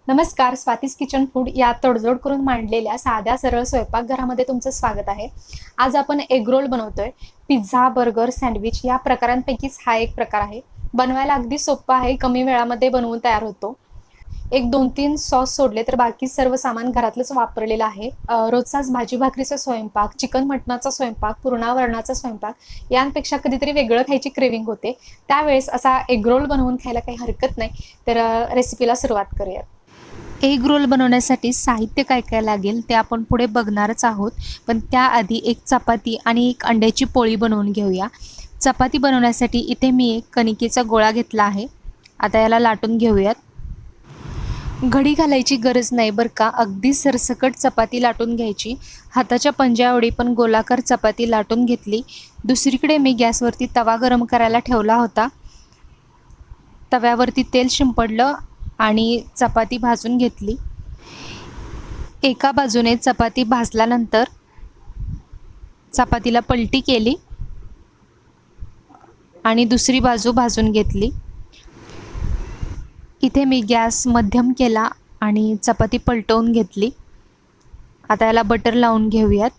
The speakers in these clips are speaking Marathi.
नमस्कार, स्वातीज किचन फूड या तडजोड करून मांडलेल्या साध्या सरळ स्वयंपाकघरामध्ये तुमचं स्वागत आहे. आज आपण एग रोल बनवतोय. पिझ्झा, बर्गर, सँडविच या प्रकारांपैकीच हा एक प्रकार आहे. बनवायला अगदी सोपा आहे, कमी वेळामध्ये बनवून तयार होतो. एक 2-3 सॉस सोडले तर बाकी सर्व सामान घरातलंच वापरलेलं आहे. रोजचाच भाजी भाकरीचा स्वयंपाक, चिकन मटणाचा स्वयंपाक, पुरणावरणाचा स्वयंपाक यांपेक्षा कधीतरी वेगळं खायची क्रेव्हिंग होते. त्यावेळेस असा एग रोल बनवून खायला काही हरकत नाही. तर रेसिपीला सुरुवात करूयात. एग रोल बनवण्यासाठी साहित्य काय काय लागेल ते आपण पुढे बघणारच आहोत. पण त्याआधी एक चपाती आणि एक अंड्याची पोळी बनवून घेऊया. चपाती बनवण्यासाठी इथे मी एक कणिकेचा गोळा घेतला आहे. आता याला लाटून घेऊयात. घडी घालायची गरज नाही बरं का, अगदी सरसकट चपाती लाटून घ्यायची. हाताच्या पंजाएवढी पण गोलाकार चपाती लाटून घेतली. दुसरीकडे मी गॅसवरती तवा गरम करायला ठेवला होता. तव्यावरती तेल शिंपडलं आणि चपाती भाजून घेतली. एका बाजूने चपाती भाजल्यानंतर चपातीला पलटी केली आणि दुसरी बाजू भाजून घेतली. इथे मी गॅस मध्यम केला आणि चपाती पलटवून घेतली. आता याला बटर लावून घेऊयात.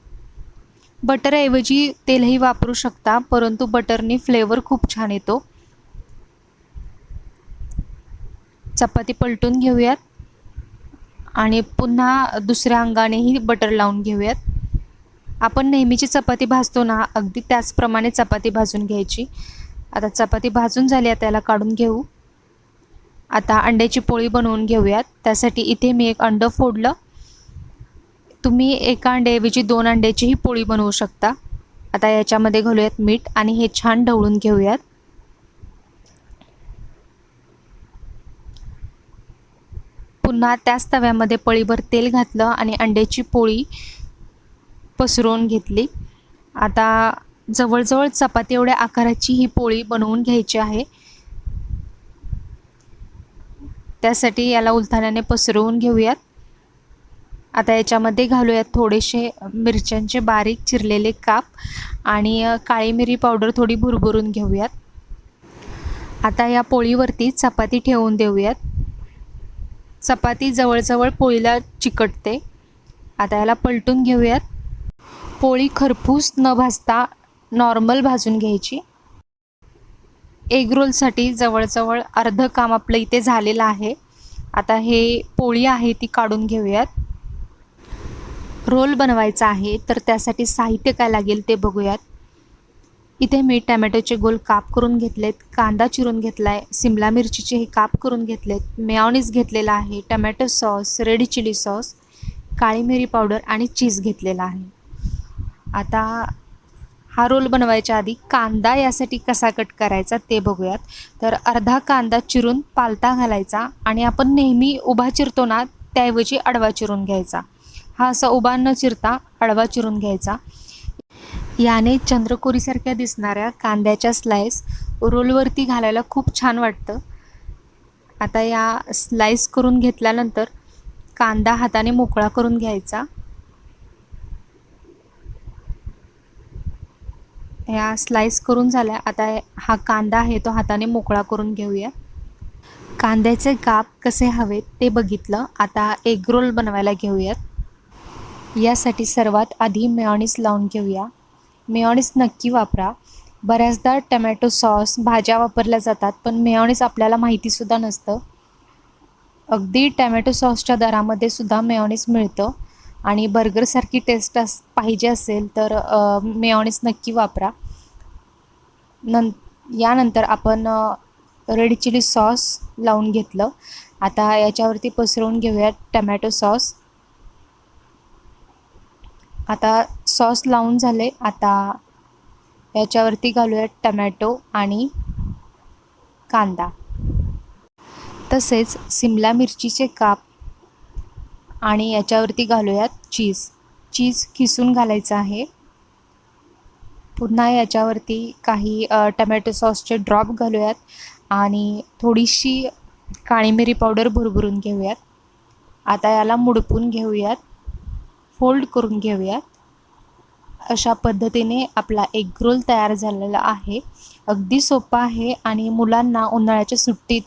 बटरऐवजी तेलही वापरू शकता, परंतु बटरने फ्लेवर खूप छान येतो. चपाती पलटून घेऊयात आणि पुन्हा दुसऱ्या अंगानेही बटर लावून घेऊयात. आपण नेहमीची चपाती भाजतो ना, अगदी त्याचप्रमाणे चपाती भाजून घ्यायची. आता चपाती भाजून झाली, आता याला काढून घेऊ. आता अंड्याची पोळी बनवून घेऊयात. त्यासाठी इथे मी एक अंडं फोडलं. तुम्ही एका अंड्याऐवजी 2 अंड्याचीही पोळी बनवू शकता. आता याच्यामध्ये घालूयात मीठ आणि हे छान ढवळून घेऊयात. पुन्हा त्याच तव्यामध्ये पळीभर तेल घातलं आणि अंड्याची पोळी पसरवून घेतली. आता जवळजवळ चपाती एवढ्या आकाराची ही पोळी बनवून घ्यायची आहे. त्यासाठी याला उलथाण्याने पसरवून घेऊयात. आता याच्यामध्ये घालूयात थोडेसे मिरच्यांचे बारीक चिरलेले काप आणि काळी मिरी पावडर थोडी भुरभुरून घेऊयात. आता या पोळीवरती चपाती ठेवून देऊयात. चपाती जवळजवळ पोळीला चिकटते. आता याला पलटून घेऊयात. पोळी खरपूस न भाजता नॉर्मल भाजून घ्यायची. एग रोलसाठी जवळजवळ अर्धं काम आपलं इथे झालेलं आहे. आता हे पोळी आहे ती काढून घेऊयात. रोल बनवायचा आहे तर त्यासाठी साहित्य काय लागेल ते बघूयात. इथे मी टमॅटोचे गोल काप करून घेतलेत, कांदा चिरून घेतला आहे, सिमला मिरचीचे हे काप करून घेतलेत, मेयोनीज घेतलेला आहे, tomato sauce, red chilli sauce, काळी मिरी पावडर आणि चीज घेतलेला आहे. आता हा रोल बनवायच्या आधी कांदा यासाठी कसा कट करायचा ते बघूयात. तर अर्धा कांदा चिरून पालथा घालायचा आणि आपण नेहमी उभा चिरतो ना, त्याऐवजी आडवा चिरून घ्यायचा. हा असा उभा न चिरता आडवा चिरून घ्यायचा. याने चंद्रकोरीसारख्या दिसणाऱ्या कांद्याच्या स्लाइस रोलवरती घालायला खूप छान वाटतं. आता या स्लाइस करून घेतल्यानंतर कांदा हाताने मोकळा करून घ्यायचा. या स्लाइस करून झाल्या. आता हा कांदा आहे तो हाताने मोकळा करून घेऊया. कांद्याचे काप कसे हवेत ते बघितलं. आता एग रोल बनवायला घेऊयात. यासाठी सर्वात आधी मेयोनीज लावून घेऊया. मेयोनीज नक्की वापरा. बऱ्याचदा टमॅटो सॉस भाज्या वापरल्या जातात, पण मेयोनीज आपल्याला माहितीसुद्धा नसतं. अगदी टमॅटो सॉसच्या दरामध्ये सुद्धा मेयोनीज मिळतं आणि बर्गरसारखी टेस्ट पाहिजे असेल तर मेयोनीज नक्की वापरा. यानंतर आपण रेड चिली सॉस लावून घेतलं. आता याच्यावरती पसरवून घेऊयात टमॅटो सॉस. आता सॉस लावून झाले. आता याच्यावरती घालूयात टमॅटो आणि कांदा, तसेच सिमला मिरचीचे काप आणि याच्यावरती घालूयात चीज किसून घालायचं आहे. पुन्हा याच्यावरती काही टमॅटो सॉसचे ड्रॉप घालूयात आणि थोडीशी काळी मिरी पावडर भुरभुरून घेऊयात. आता याला मुडपून घेऊयात, फोल्ड करून घेऊयात. अशा पद्धतीने आपला एग रोल तयार झालेला आहे. अगदी सोपा आहे आणि मुलांना उन्हाळ्याच्या सुट्टीत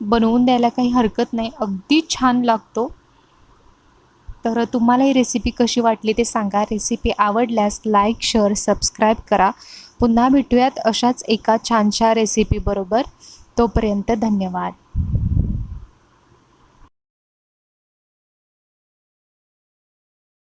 बनवून द्यायला काही हरकत नाही, अगदी छान लागतो. तर तुम्हाला ही रेसिपी कशी वाटली ते सांगा. रेसिपी आवडल्यास लाईक, शेअर, सबस्क्राईब करा. पुन्हा भेटूयात अशाच एका छानशा रेसिपीबरोबर. तोपर्यंत धन्यवाद.